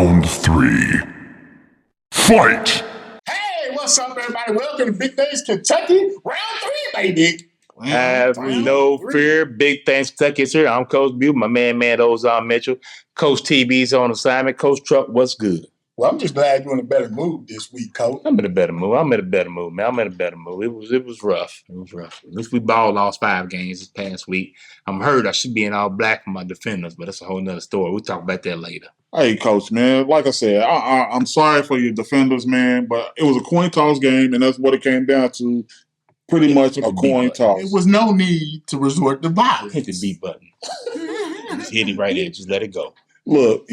Round 3. Fight! Hey, what's up, everybody? Welcome to Big Things Kentucky, round 3, baby. Have no fear. Big Things Kentucky is here. I'm Coach Butte, my man Ozon Mitchell. Coach TB's on assignment. Coach Truck, what's good? Well, I'm just glad you're in a better mood this week, Coach. I'm in a better mood, man. It was rough. At least we lost 5 games this past week. I'm hurt. I should be in all black for my defenders, but that's a whole nother story. We'll talk about that later. Hey, Coach, man. Like I said, I'm sorry for your defenders, man, but it was a coin toss game, and that's what it came down to. Pretty much a coin toss. It was no need to resort to violence. Hit the B button. Just hit it right there. Just let it go. Look,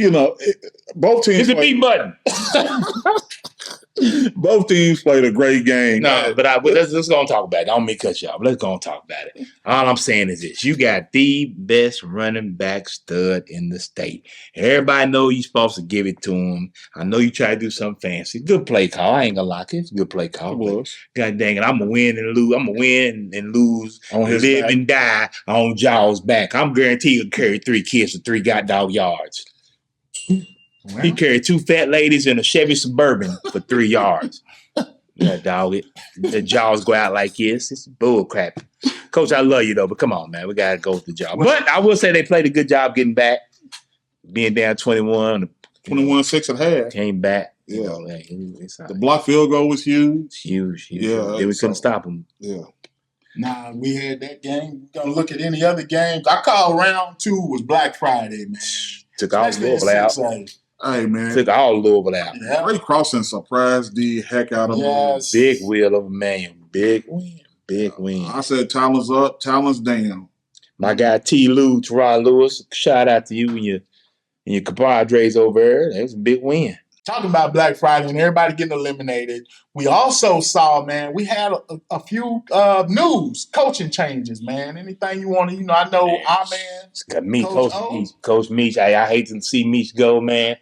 both teams. Hit the B button. Both teams played a great game. No, but let's go and talk about it. I don't mean to cut you off. Let's go and talk about it. All I'm saying is this. You got the best running back stud in the state. Everybody know you're supposed to give it to him. I know you try to do something fancy. Good play call. I ain't gonna lie. It's a good play call. It was. God dang it. I'm going to win and lose. I'm going to win and lose. On his live back. And die on Jaws' back. I'm guaranteed he'll carry 3 kids for 3 goddamn yards. Well, he carried 2 fat ladies in a Chevy Suburban for 3 yards. Yeah, dog. The Jaws go out like this. It's bull crap. Coach, I love you, though, but come on, man. We got to go with the job. But I will say they played a good job getting back. Being down 21. 21-6 at half. Came back. Yeah. The block field goal was huge. Huge. Yeah. Then we couldn't stop them. Yeah. Nah, we had that game. We're going to look at any other games. I call round 2 was Black Friday, man. Took all Louisville out. Hey, man. Took all Louisville out. Yeah. Ray Crossing surprised the heck out of me. Yes. Big wheel of a man. Big win. I said talents up, talents down. My guy T. Lou, Terrell Lewis, shout out to you and your compadres over there. That was a big win. Talking about Black Friday and everybody getting eliminated, we also saw, man, we had a few news, coaching changes, man. Anything you want to, I know our man, Coach Meach. I hate to see Meach go, man.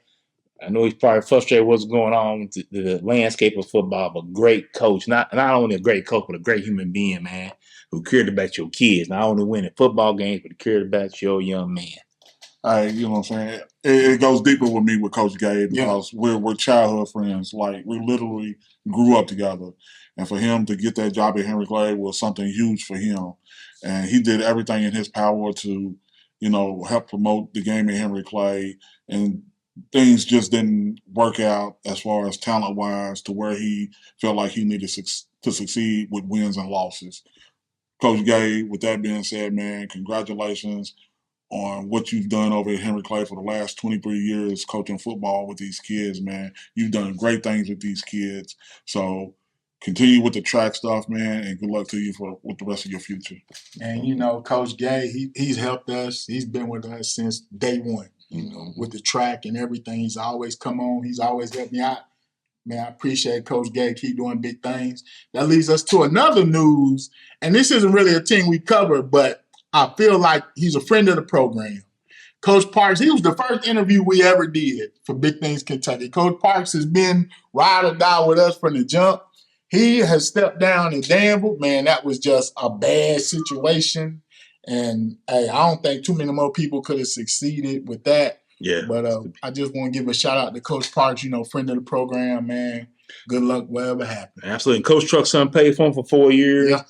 I know he's probably frustrated with what's going on with the landscape of football, but great coach. Not only a great coach, but a great human being, man, who cared about your kids. Not only winning football games, but cared about your young man. You know what I'm saying? It goes deeper with me with Coach Gabe because we're childhood friends. Like, we literally grew up together. And for him to get that job at Henry Clay was something huge for him. And he did everything in his power to, help promote the game at Henry Clay. And things just didn't work out as far as talent-wise to where he felt like he needed to succeed with wins and losses. Coach Gabe, with that being said, man, congratulations on what you've done over at Henry Clay for the last 23 years coaching football with these kids, man. You've done great things with these kids. So continue with the track stuff, man, and good luck to you with the rest of your future. And, Coach Gay, he's helped us. He's been with us since day one, with the track and everything. He's always come on. He's always helped me out. Man, I appreciate Coach Gay. Keep doing big things. That leads us to another news, and this isn't really a team we cover, but I feel like he's a friend of the program. Coach Parks, he was the first interview we ever did for Big Things Kentucky. Coach Parks has been ride or die with us from the jump. He has stepped down in Danville. Man, that was just a bad situation. And, hey, I don't think too many more people could have succeeded with that. Yeah. But I just want to give a shout-out to Coach Parks, friend of the program, man. Good luck whatever happens. Absolutely. And Coach Truck's son paid for him for 4 years. Yeah.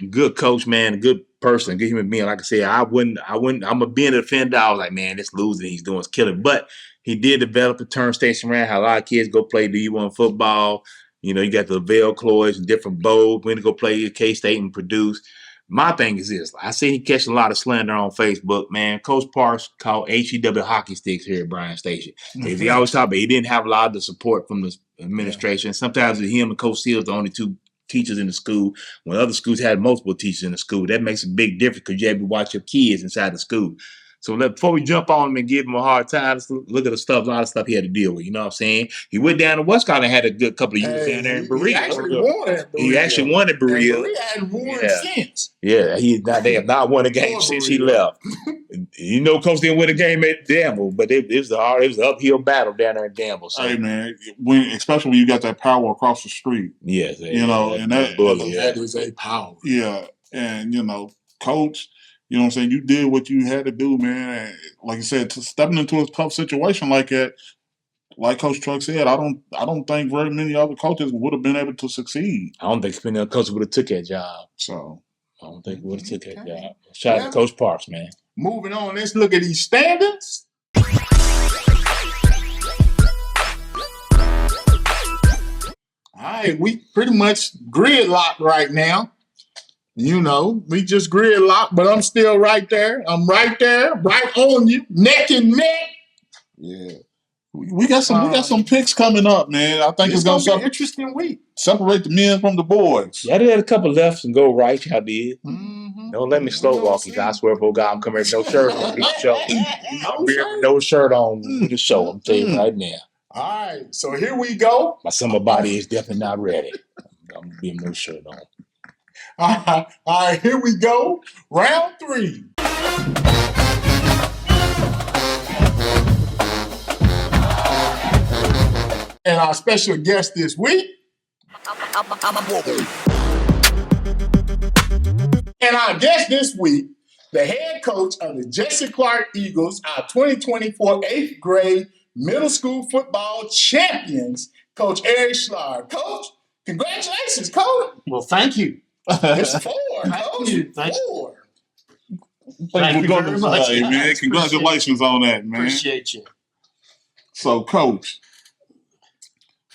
Good coach, man, a good person, good human being. Like I said, I'm being a defender. I was like, man, this losing he's doing is killing. But he did develop a turn station around how a lot of kids go play D1 football. You got the Lavelle Cloys and different bowls, went to go play at K-State and produce. My thing is this. I see he catching a lot of slander on Facebook, man. Coach Parks called HEW hockey sticks here at Bryan Station. Mm-hmm. He always talked about he didn't have a lot of the support from the administration. Yeah. Sometimes with him and Coach Seals, the only 2 teachers in the school. When other schools had multiple teachers in the school, that makes a big difference because you have to watch your kids inside the school. So before we jump on him and give him a hard time, let's look at a lot of stuff he had to deal with. You know what I'm saying? He went down to Westcott and had a good couple of years down there in Berea. He actually won at Berea. Berea hadn't won since. Yeah, they have not won a game since he left. Coach didn't win a game at Danville, but it was an uphill battle down there in Danville. So. Hey, man, especially when you got that power across the street. Yes. And that is a power. Yeah, and, Coach, you know what I'm saying? You did what you had to do, man. And like you said, stepping into a tough situation like that, like Coach Truck said, I don't think very many other coaches would have been able to succeed. I don't think many other coaches would have took that job. So I don't think we would have took that job. Shout out to Coach Parks, man. Moving on, let's look at these standards. All right, we pretty much gridlocked right now. You know, we just gridlocked, but I'm still right there. I'm right there, right on you, neck and neck. Yeah. We got some picks coming up, man. I think it's gonna be an interesting week. Separate the men from the boys. Yeah, I did a couple lefts and go right. Y'all did. Mm-hmm. Don't let me slow walk you. I swear, for God, I'm coming here with no shirt on this show. I'm here with no shirt on the show. I'm telling you right now. All right, so here we go. My summer body is definitely not ready. I'm being no shirt on. All right, here we go. Round 3. And our special guest this week. And our guest this week, the head coach of the Jessie Clark Eagles, our 2024 8th grade middle school football champions, Coach Eric Schlarb. Coach, congratulations, Coach. Well, thank you. It's 4, Thank Coach. you. Thank you. 4. Thank you very much. Hey, man. Congratulations on that, man. Appreciate you. So, Coach,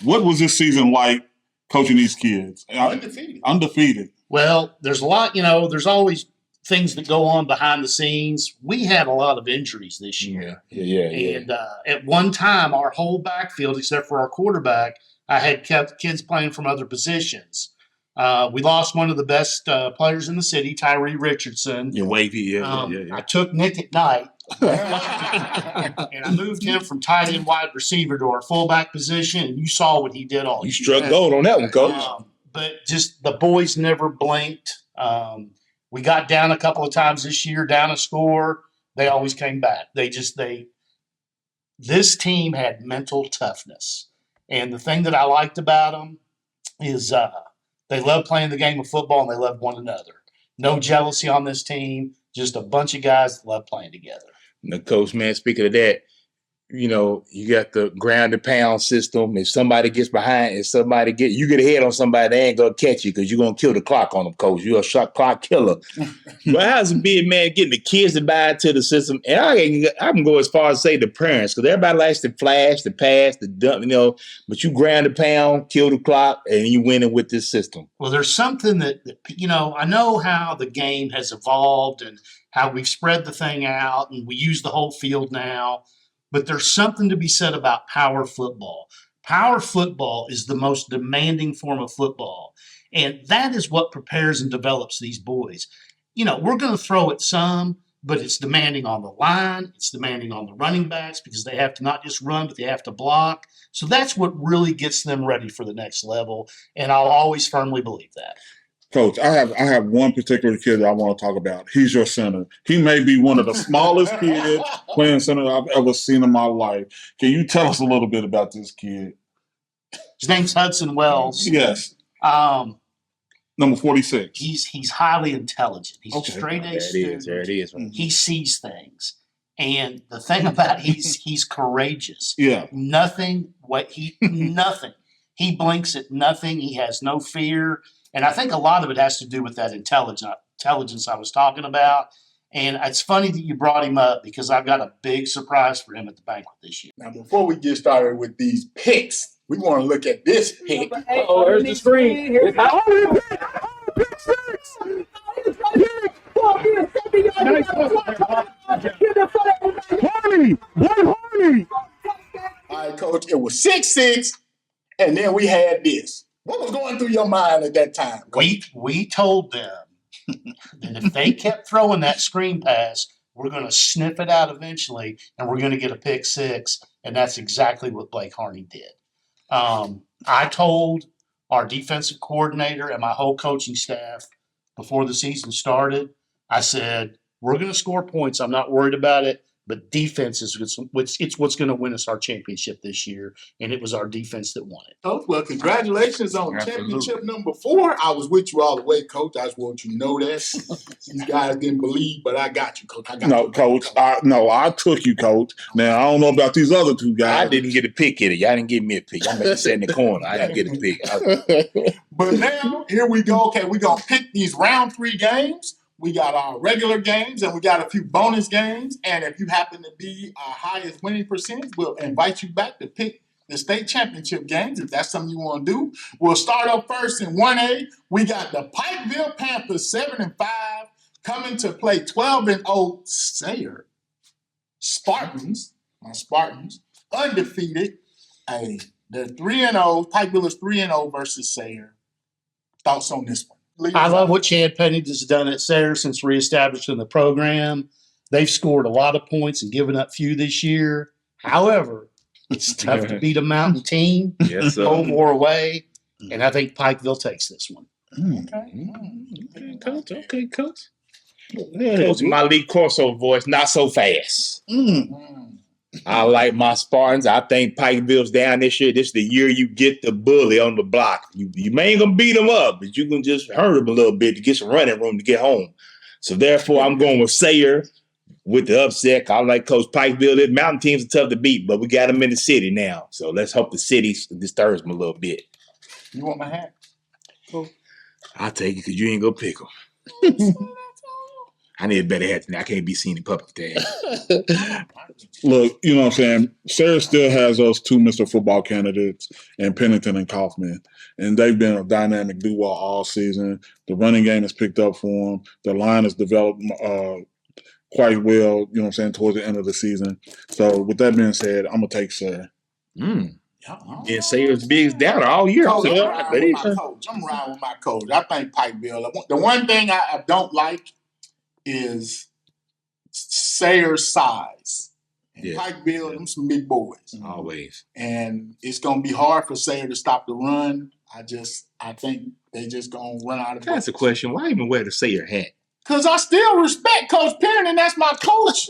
what was this season like coaching these kids? Undefeated. Well, there's a lot, there's always things that go on behind the scenes. We had a lot of injuries this year. Yeah. And at one time, our whole backfield, except for our quarterback, I had kept kids playing from other positions. We lost one of the best players in the city, Tyree Richardson. You're wavy, yeah. I took Nick at night, and I moved him from tight end wide receiver to our fullback position, and you saw what he did all You year. struck gold on that one, Coach. But just the boys never blinked. We got down a couple of times this year, down a score. They always came back. This team had mental toughness. And the thing that I liked about them is they love playing the game of football and they love one another. No jealousy on this team, just a bunch of guys that love playing together. Now, Coach, man, speaking of that, you got the ground and pound system. If somebody gets behind, you get ahead on somebody, they ain't gonna catch you because you're gonna kill the clock on them, Coach. You're a shot clock killer. But how's it being, man, getting the kids to buy into the system? And I can go as far as say the parents, because everybody likes to flash, the pass, the dump, but you ground and pound, kill the clock, and you winning with this system. Well, there's something that I know how the game has evolved and how we've spread the thing out and we use the whole field now. But there's something to be said about power football. Power football is the most demanding form of football. And that is what prepares and develops these boys. We're going to throw at some, but it's demanding on the line. It's demanding on the running backs because they have to not just run, but they have to block. So that's what really gets them ready for the next level. And I'll always firmly believe that. Coach, I have one particular kid that I want to talk about. He's your center. He may be one of the smallest kids playing center I've ever seen in my life. Can you tell us a little bit about this kid? His name's Hudson Wells. Yes. Number 46. He's highly intelligent. He's a straight A student. There it is. Right? He sees things. And the thing about he's courageous. Yeah. Nothing. He blinks at nothing. He has no fear. And I think a lot of it has to do with that intelligence I was talking about. And it's funny that you brought him up because I've got a big surprise for him at the banquet this year. Now, before we get started with these picks, we want to look at this pick. Oh, there's the screen. All right, Coach, it was 6-6, and then we had this. What was going through your mind at that time, Coach? We told them that if they kept throwing that screen pass, we're going to sniff it out eventually, and we're going to get a pick six, and that's exactly what Blake Harney did. I told our defensive coordinator and my whole coaching staff before the season started, I said, we're going to score points. I'm not worried about it. But defense is what's going to win us our championship this year, and it was our defense that won it. Coach, well, congratulations on Absolutely. championship number 4. I was with you all the way, Coach. I just want you to know that. These guys didn't believe, but I got you, Coach. I got No, you. Coach. I took you, Coach. Now, I don't know about these other two guys. I didn't get a pick at it. Y'all didn't give me a pick. Y'all made me sit in the corner. I didn't get a pick. But now, here we go. Okay, we're going to pick these round 3 games. We got our regular games, and we got a few bonus games. And if you happen to be our highest winning percentage, we'll invite you back to pick the state championship games, if that's something you want to do. We'll start up first in 1A. We got the Pikeville Panthers, 7-5, coming to play 12-0 Sayre Spartans. My Spartans, undefeated. Hey, they're 3-0. Pikeville is 3-0 versus Sayre. Thoughts on this one? I love what Chad Penny has done at Sayre since reestablishing the program. They've scored a lot of points and given up few this year. However, it's tough to beat a mountain team, Yes, sir. home or away, and I think Pikeville takes this one. Okay, Coach. Okay, Coach. Coach, my league crossover voice, not so fast. I like my Spartans. I think Pikeville's down this year. This is the year you get the bully on the block. You ain't gonna beat them up, but you can just hurt them a little bit to get some running room to get home. So therefore, I'm going with Sayre with the upset. I like Coach Pikeville. The mountain teams are tough to beat, but we got them in the city now. So let's hope the city disturbs them a little bit. You want my hat? Cool. I'll take it because you ain't gonna pick them. I need a better hat than that. I can't be seen in public today. Look, you know what I'm saying? Sayre still has those 2 Mr. Football candidates in Pennington and Kaufman, and they've been a dynamic duo all season. The running game has picked up for them. The line has developed quite well, you know what I'm saying, towards the end of the season. So with that being said, I'm going to take Sayre. And Sayre's biggest doubter all year. Coach, So, I'm riding with my coach. I think Pikeville. The one thing I don't like is Sayre's size. And Yeah. Pikeville, them some big boys. always. And it's going to be hard for Sayre to stop the run. I think they just going to run out of That's a question. Why even wear the Sayre hat? Because I still respect Coach Perrin, and that's my coach.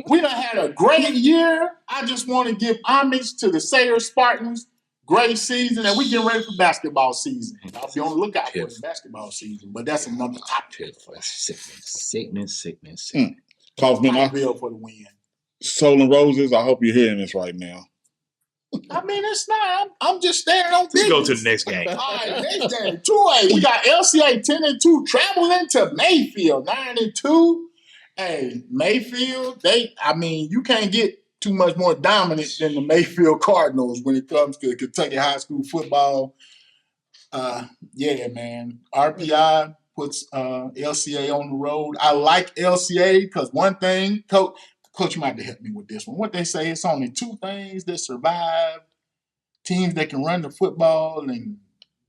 We done had a great year. I just want to give homage to the Sayre Spartans. Great season, and we getting ready for basketball season. I'll be on the lookout for the basketball season, but that's another topic. Sickness. Kaufman, Pikeville for the win. Soul and Roses, I hope you're hearing this right now. I mean, it's not. I'm just standing on Let's business. go to the next game. All right, next game. 2A. We got LCA 10-2 traveling to Mayfield 9-2. Hey, Mayfield, you can't get too much more dominant than the Mayfield Cardinals when it comes to Kentucky high school football. Yeah, man. RPI puts LCA on the road. I like LCA because one thing, Coach, you might have to help me with this one. What they say, it's only 2 things that survive: teams that can run the football and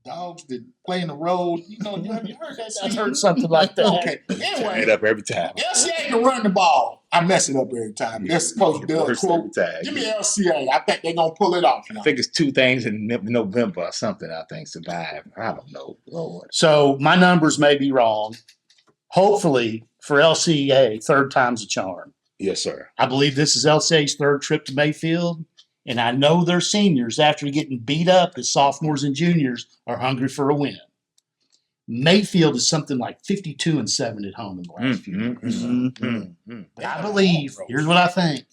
dogs that play in the road. You know, have you heard that? I've heard something like that. Okay. Anyway, It up every time. LCA can run the ball. I mess it up every time. That's supposed to be a Worse every quote. time. Give me LCA. I think they're going to pull it off. I think it's 2 things in November or something. I think survive. I don't know. Lord. So my numbers may be wrong. Hopefully for LCA, 3rd time's a charm. Yes, sir. I believe this is LCA's 3rd trip to Mayfield, and I know their seniors, after getting beat up as sophomores and juniors, are hungry for a win. Mayfield is something like 52-7 at home in the last few years. But I believe, here's what I think.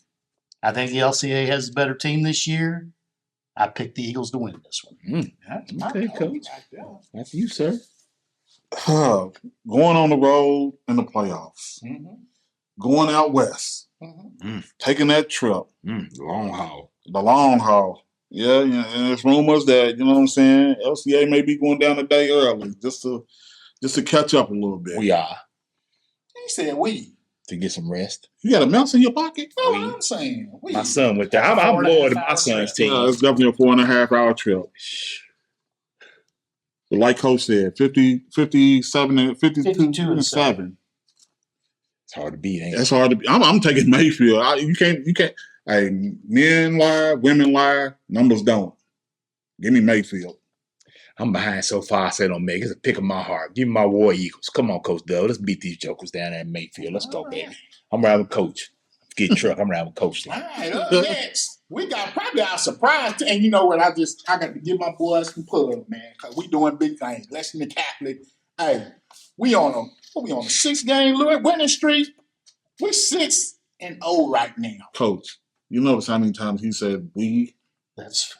I think the LCA has a better team this year. I picked the Eagles to win this one. Okay, Coach. That's you, sir. Going on the road in the playoffs. Going out west. Taking that trip. Long haul. The long haul. Yeah, and there's rumors that, you know what I'm saying, LCA may be going down a day early just to catch up a little bit. We are. He said we. To get some rest. You got a mouse in your pocket? That's what I'm saying. We. My son went there. I'm loyal to my son's team. It's definitely a 4.5-hour trip. But like Coach said, 52-7. It's hard to beat, ain't it? That's hard to be. I'm taking Mayfield. You can't. Hey, men lie, women lie, numbers don't. Give me Mayfield. I'm behind so far. I said don't make it. It's a pick of my heart. Give me my War Eagles. Come on, Coach Dove. Let's beat these jokers down there in Mayfield. Let's go, baby. I'm riding with Coach. Get truck. I'm around with Coach. All right, up next, we got probably our surprise. And you know what? I got to give my boys some plug, man, because we doing big things. Listen to Catholic. Hey, we on a 6-game winning streak. We're 6-0 right now. Coach, you notice how many times he said we? That's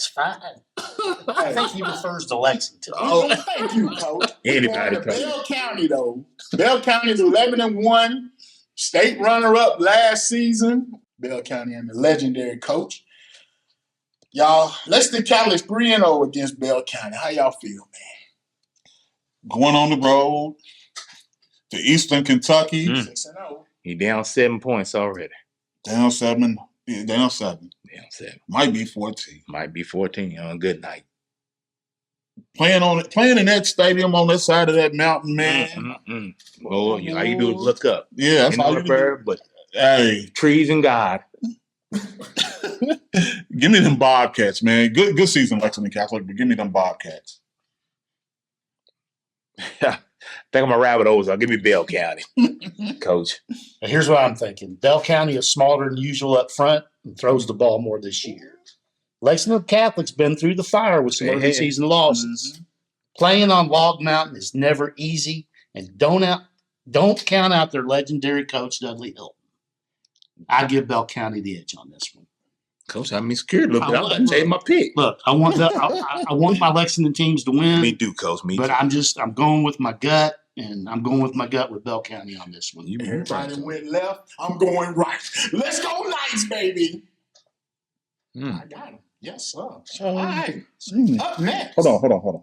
fine. I think he refers to Lexington. Oh, thank you, Coach. Anybody, Coach. Bell County, though. Bell County's 11-1. State runner-up last season. Bell County and the legendary Coach. Y'all, Lexington Catholic 3-0 against Bell County. How y'all feel, man? Going on the road to Eastern Kentucky. 6-0. He down 7 points already. Down 7. Yeah, down 7. Down 7. Might be 14. Might be 14 on a good night. Playing in that stadium on that side of that mountain, man. Well, all you do is look up. Yeah, that's all you do. But hey, trees and God. Give me them Bobcats, man. Good season, Lexington Catholic, but give me them Bobcats. I think I'm gonna ride with those. I'll give me Bell County, Coach. Now, here's what I'm thinking. Bell County is smaller than usual up front and throws the ball more this year. Lexington Catholic's been through the fire with some early season losses. Playing on Log Mountain is never easy, and don't count out their legendary coach, Dudley Hilton. I give Bell County the edge on this one. Coach, I'm scared a little bit. I'm going to take my pick. Look, I want my Lexington teams to win. Me too, Coach. Me too. But I'm going with my gut, and I'm going with my gut with Bell County on this one. Everybody went left. I'm going right. Let's go Knights, baby. I got him. Yes, sir. All right. Up next. Hold on.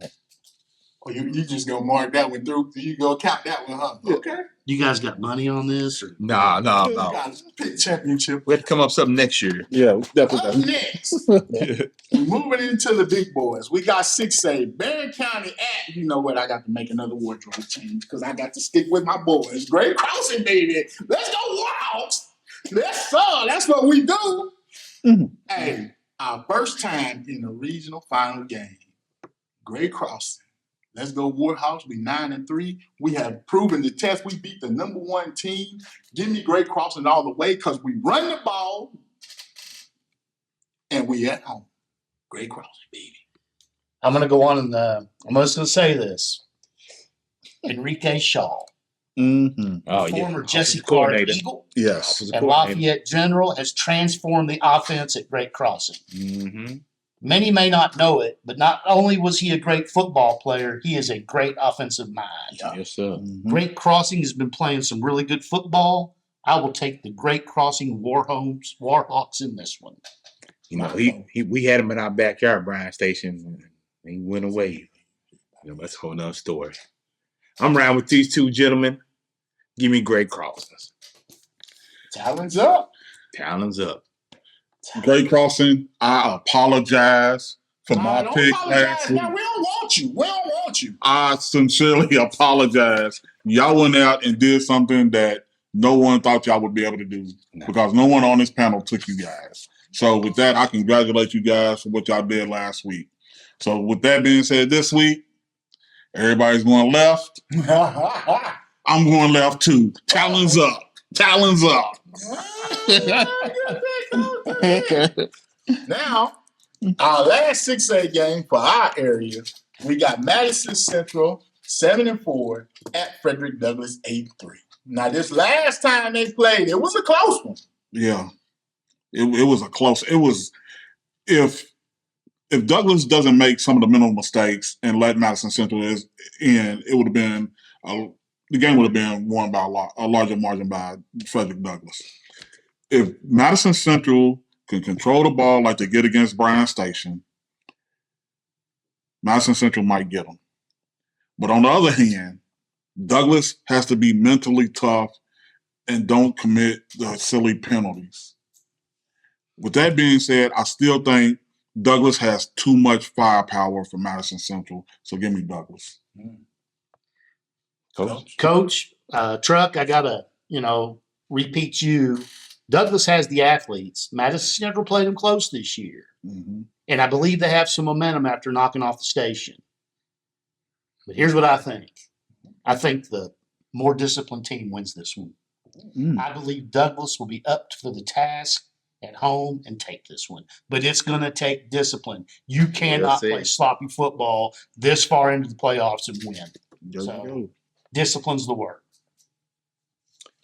Oh, you just gonna mark that one through? You gonna count that one, huh? Okay. You guys got money on this? Or? No. You got a pick championship. We have to come up something next year. Yeah, Up definitely. next, we're moving into the big boys. We got 6A. Barron County at, you know what, I got to make another wardrobe change because I got to stick with my boys. Great Crossing, baby. Let's go Warhawks. Yes, sir. That's what we do. Hey, our first time in the regional final game. Great Crossing. Let's go Warhawks. We 9-3. We have proven the test. We beat the #1 team. Give me Great Crossing all the way because we run the ball and we at home. Great Crossing, baby. I'm going to go on and I'm just going to say this. Enrique Shaw, former Jessie Clark Eagle, Yes. and Lafayette General has transformed the offense at Great Crossing. Many may not know it, but not only was he a great football player, he is a great offensive mind. Yes, sir. Great Crossing has been playing some really good football. I will take the Great Crossing Warhawks in this one. You know, we had him in our backyard, Bryan Station, and he went away. You know, that's a whole nother story. I'm around with these two gentlemen. Give me Great Crossings. Talon's up. Talon's up. Great Crossing, I apologize for my Don't pick apologize. last week. Now, we don't want you. I sincerely apologize. Y'all went out and did something that no one thought y'all would be able to do because no one on this panel took you guys. So with that, I congratulate you guys for what y'all did last week. So with that being said, this week, everybody's going left. I'm going left too. Talons up. Talons up. Now, our last 6A game for our area, we got Madison Central 7-4 at Frederick Douglass 8-3. Now, this last time they played, it was a close one. Yeah, it was a close. It was if Douglas doesn't make some of the mental mistakes and let Madison Central in, it would have been the game would have been won by a larger margin by Frederick Douglass. If Madison Central can control the ball like they get against Bryan Station, Madison Central might get them. But on the other hand, Douglas has to be mentally tough and don't commit the silly penalties. With that being said, I still think Douglas has too much firepower for Madison Central, so give me Douglas. Coach, Truck, I got to, repeat you. Douglas has the athletes. Madison Central played them close this year. And I believe they have some momentum after knocking off the station. But here's what I think. I think the more disciplined team wins this one. I believe Douglas will be up for the task at home and take this one. But it's going to take discipline. You cannot play sloppy football this far into the playoffs and win. So discipline's the word.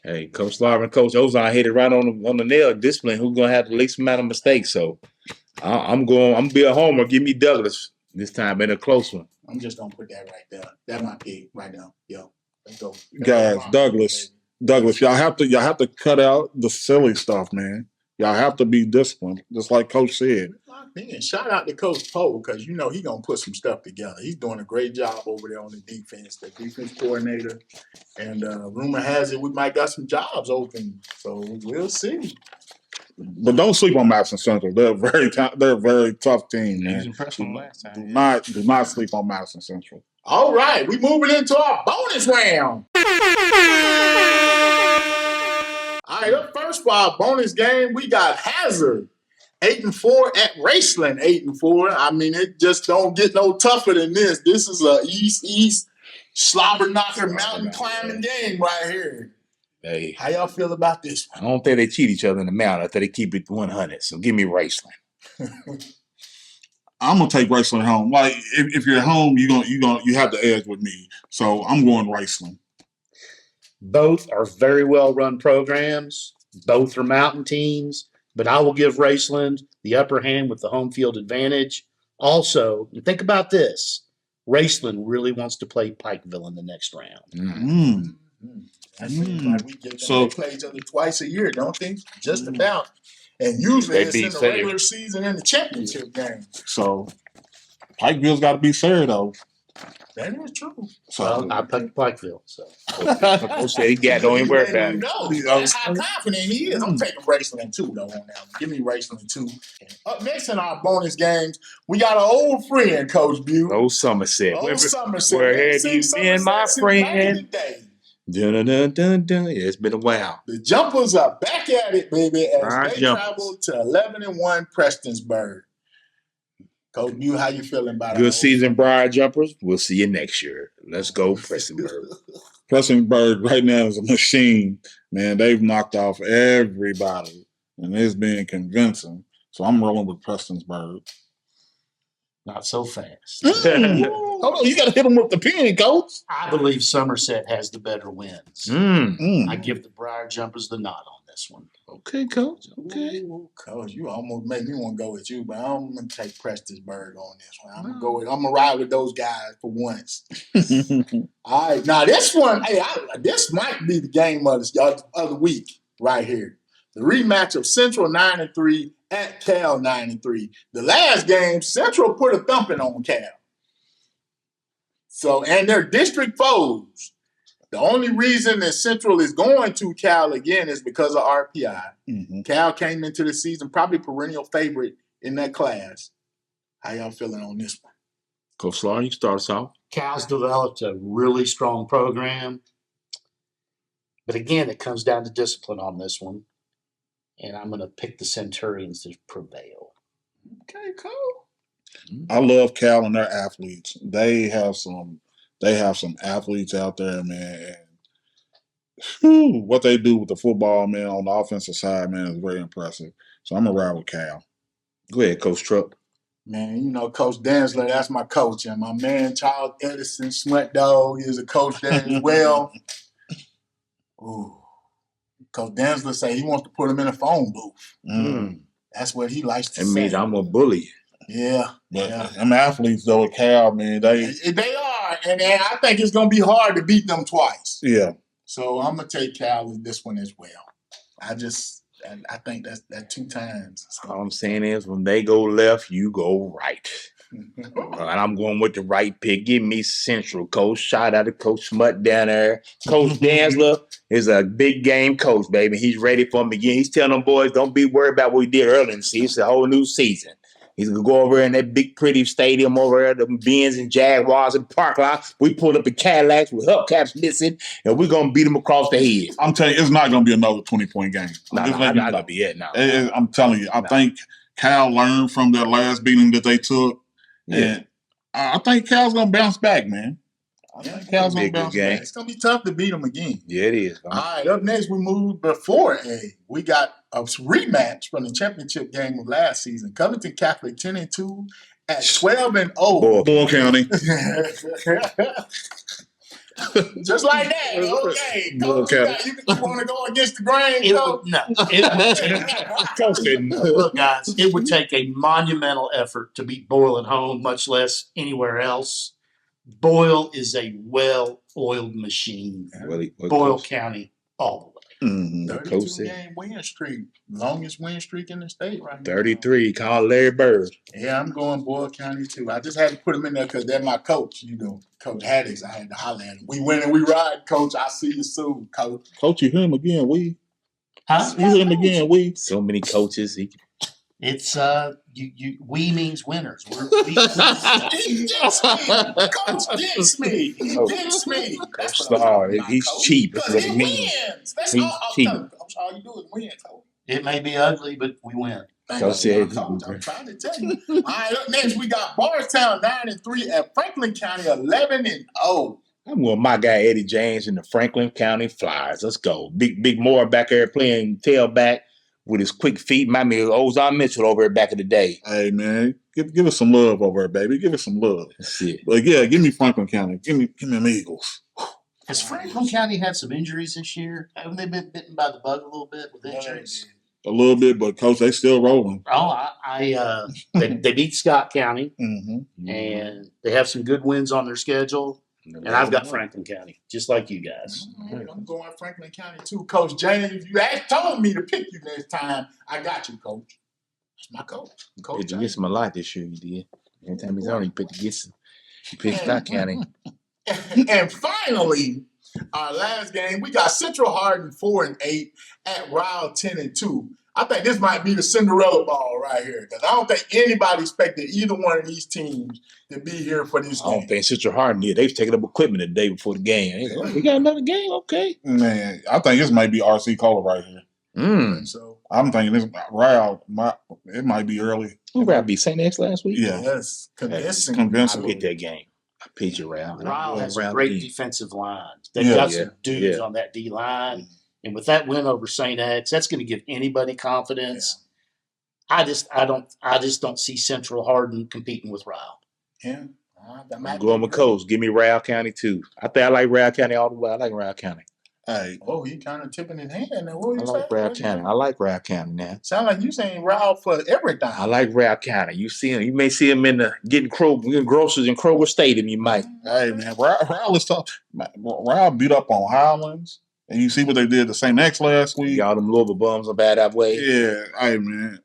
Hey, Coach Schlarb and Coach Ozon hit it right on the nail. Discipline. Who's gonna have the least amount of mistakes? So I'm gonna be a homer. Give me Douglas this time in a close one. I'm just gonna put that right there. That might be right now. Yo, let's go, guys. Douglas, y'all have to cut out the silly stuff, man. Y'all have to be disciplined, just like Coach said. Man, shout out to Coach Poe because he gonna put some stuff together. He's doing a great job over there on the defense coordinator. And rumor has it we might got some jobs open, so we'll see. But don't sleep on Madison Central. They're a very tough team, man. He's impressed them last time. Do not sleep on Madison Central. All right, we moving into our bonus round. All right, up first for our bonus game, we got Hazard 8-4 at Raceland 8-4. I mean, it just don't get no tougher than this. This is a East slobber knocker mountain climbing game right here. Hey, how y'all feel about this one? I don't think they cheat each other in the mountain. I think they keep it 100. So give me Raceland. I'm gonna take Raceland home. Like if you're at home, you have the edge with me. So I'm going Raceland. Both are very well run programs. Both are mountain teams, but I will give Raceland the upper hand with the home field advantage. Also, think about this. Raceland really wants to play Pikeville in the next round. I seems like we get them. They play each other twice a year, don't they? Just about. And usually it's in the regular season and the championship game. So Pikeville's got to be fair, though. That is true. So I picked Pikeville. So Coach said he got don't even worry about it. No, that's how confident he is. I'm taking Raceland too, though. On that, give me Raceland too. And up next in our bonus games, we got an old friend, Coach Bew. Old Somerset. Old Somerset. Where have you been, my friend? Dun, dun, dun, dun. Yeah, it's been a while. The Jumpers are back at it, baby, as they travel to 11-1 Prestonsburg. Coach Bew, how you feeling about it? Good season, Briar Jumpers. We'll see you next year. Let's go, Prestonsburg. Prestonsburg right now is a machine. Man, they've knocked off everybody, and it's been convincing. So I'm rolling with Prestonsburg. Not so fast. Hold on, you got to hit them with the pin, Coach. I believe Somerset has the better wins. I give the Briar Jumpers the nod on this one. Okay, Coach. Okay. Ooh, Coach, you almost made me want to go with you, but I'm gonna take Prestonsburg on this one. I'm gonna ride with those guys for once. All right, now this one, this might be the game of the week right here. The rematch of Central 9-3 at Cal 9-3. The last game, Central put a thumping on Cal. So, and they're district foes. The only reason that Central is going to Cal again is because of RPI. Cal came into the season probably perennial favorite in that class. How y'all feeling on this one? Coach Schlarb, you start us off. Cal's developed a really strong program. But again, it comes down to discipline on this one. And I'm going to pick the Centurions to prevail. Okay, cool. I love Cal and their athletes. They have some athletes out there, man. And what they do with the football, man, on the offensive side, man, is very impressive. So I'm going to ride with Cal. Go ahead, Coach Truck. Man, Coach Danzler, that's my coach. And my man, Charles Edison, Sweat Dog, is a coach there as well. Ooh. Coach Danzler say he wants to put him in a phone booth. That's what he likes to say. That means I'm a bully. Yeah. But them athletes, though, at Cal, man, they are. And I think it's going to be hard to beat them twice. Yeah. So I'm going to take Cal in this one as well. I think that's 2 times. All I'm saying is when they go left, you go right. And I'm going with the right pick. Give me Central, Coach. Shout out to Coach Smut down there. Coach Danzler is a big game coach, baby. He's ready for him again. He's telling them boys, don't be worried about what we did early in the season. It's a whole new season. He's going to go over in that big, pretty stadium over there, the Benz and Jaguars and park lot. We pulled up in Cadillacs with hubcaps missing, and we're going to beat them across the head. I'm telling you, it's not going to be another 20-point game. Not going to be it now. I'm telling you, I think Cal learned from their last beating that they took. Yeah. And I think Cal's going to bounce back, man. Yeah, Cal's Be a gonna good bounce game. back. it's gonna be tough to beat them again. Yeah, it is. All right, up next we move before A. We got a rematch from the championship game of last season. Covington Catholic 10-2 at 12-0. Bull County. Just like that. Okay, Bull Coach, County. you want to go against the grain, It Coach? would, no, it Coach said no. look, guys, it would take a monumental effort to beat Boyle at home, much less anywhere else. Boyle is a well-oiled machine. Boyle County, all the way. Mm-hmm. 32-game win streak. Longest win streak in the state right now. 33. Call Larry Bird. Yeah, I'm going Boyle County too. I just had to put him in there because they're my coach. Coach Haddix. I had to holler at him. We win and we ride, Coach. I'll see you soon, Coach. Coach, you hear him again, Huh? You hear him again, So many coaches. It's we means winners. He gets me. Coach gets me. He gets me. That's what I'm talking about, He's Coach. cheap. That's Because what he it means. wins. That's He's all I'm cheap. telling you, Coach. All you do is win, Coach. It may be ugly, but we win. Thank Coach you, said- Coach. I'm trying to tell you. All right, up next we got Bardstown 9-3 at Franklin County 11-0. I'm with my guy Eddie James in the Franklin County Flyers. Let's go. Big Moore back there playing tailback with his quick feet. Remind me of Ozon Mitchell over there back in the day. Hey, man, give us some love over there, baby. Give us some love. That's it. But yeah, give me Franklin County. Give me them Eagles. Has Franklin County had some injuries this year? Haven't they been bitten by the bug a little bit with injuries? A little bit, but Coach, they still rolling. Oh, they beat Scott County, Mm-hmm. and they have some good wins on their schedule. And I've got Franklin County, just like you guys. All right, I'm going Franklin County too, Coach James. You told me to pick you next time. I got you, Coach. That's my coach. Coach Picked James. against him a lot this year, you did. Every time he's on, he picked against him. He picked Scott County. And finally, our last game, we got Central Hardin 4-8 at Ryle 10-2. I think this might be the Cinderella ball right here because I don't think anybody expected either one of these teams to be here for this I don't game. think Central Hardin did. They was taking up equipment the day before the game. They like, we got another game? Okay. Man, I think this might be RC Cola right here. So I'm thinking this Ryle, it might be early. Who got beat St. X last week? Yeah. yes, convincing. Convincing. I picked that game. I picked you, Ralph. Ryle has a great defensive line. They've Yeah, got yeah, some dudes yeah. on that D line. And with that win over St. X, that's going to give anybody confidence. I just don't see Central Hardin competing with Ryle. Yeah. I'm going with Coach. Give me Ralph County too. I think I like Ralph County all the way. I like Ralph County. Hey, Oh, he kind of tipping his hand. Now, what I you like Ralph County. I like Ralph County now. Sound like you saying Ralph for everything. I like Ralph County. You see him. You may see him in the getting groceries in Kroger Stadium. You might. hey, man, Ryle is tough. Ryle beat up on Highlands, and you see what they did to St. X last week. Y'all them Louisville bums are bad that way. Yeah, hey, man.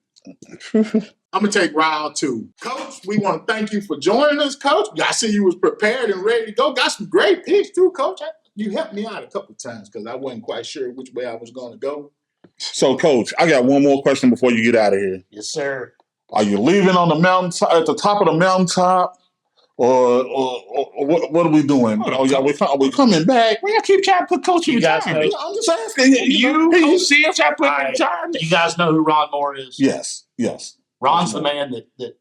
I'm gonna take Ryle too. Coach, we want to thank you for joining us, Coach. I see you was prepared and ready to go. Got some great picks too, Coach. You helped me out a couple times because I wasn't quite sure which way I was going to go. So, Coach, I got one more question before you get out of here. Yes, sir. Are you leaving on the mountaintop, at the top of the mountaintop, or what are we doing? Are we coming back? Well, you keep trying to put Coach in You guys retirement. know- I'm just asking. You see him trying to put him in All right. retirement. You guys know who Ron Moore is? Yes. Ron's the man that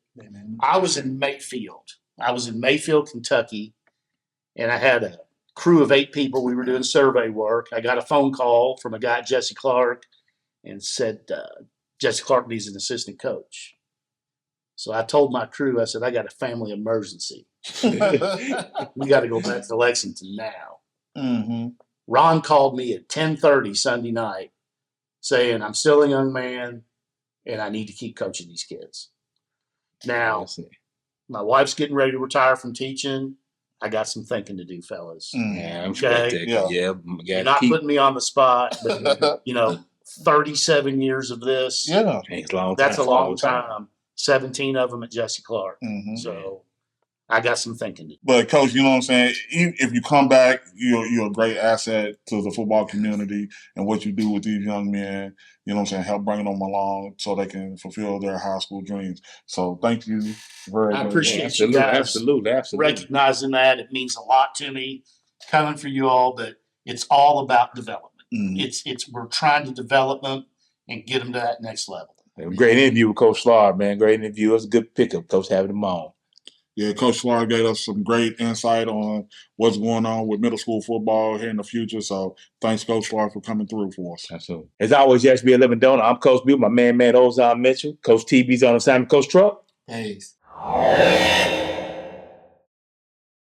I was in Mayfield. I was in Mayfield, Kentucky, and I had a crew of 8 people. We were doing survey work. I got a phone call from a guy, Jessie Clark, and said, Jessie Clark needs an assistant coach. So I told my crew, I said, I got a family emergency. We got to go back to Lexington now. Mm-hmm. Ron called me at 10:30 Sunday night saying, I'm still a young man and I need to keep coaching these kids. Now, my wife's getting ready to retire from teaching. I got some thinking to do, fellas. Yeah, I'm Okay. sure. Yeah. You're not putting me on the spot, but 37 years of this, Yeah. that's a long time. 17 of them at Jessie Clark. Mm-hmm. So I got some thinking to do. But Coach, you know what I'm saying? If you come back, you're a great asset to the football community and what you do with these young men. You know what I'm saying? Help bring them along so they can fulfill their high school dreams. So thank you very much. I appreciate Absolutely, you guys absolutely. recognizing that. It means a lot to me coming for you all, but it's all about development. Mhm. We're trying to develop them and get them to that next level. Great interview with Coach Schlarb, man. Great interview. It was a good pickup, Coach, having him on. Yeah, Coach Schlarb gave us some great insight on what's going on with middle school football here in the future. So thanks, Coach Schlarb, for coming through for us. Absolutely. As always, you have to be a living donor. I'm Coach Bill, my man, Ozon Mitchell. Coach TB's on assignment. Coach Truck. Peace.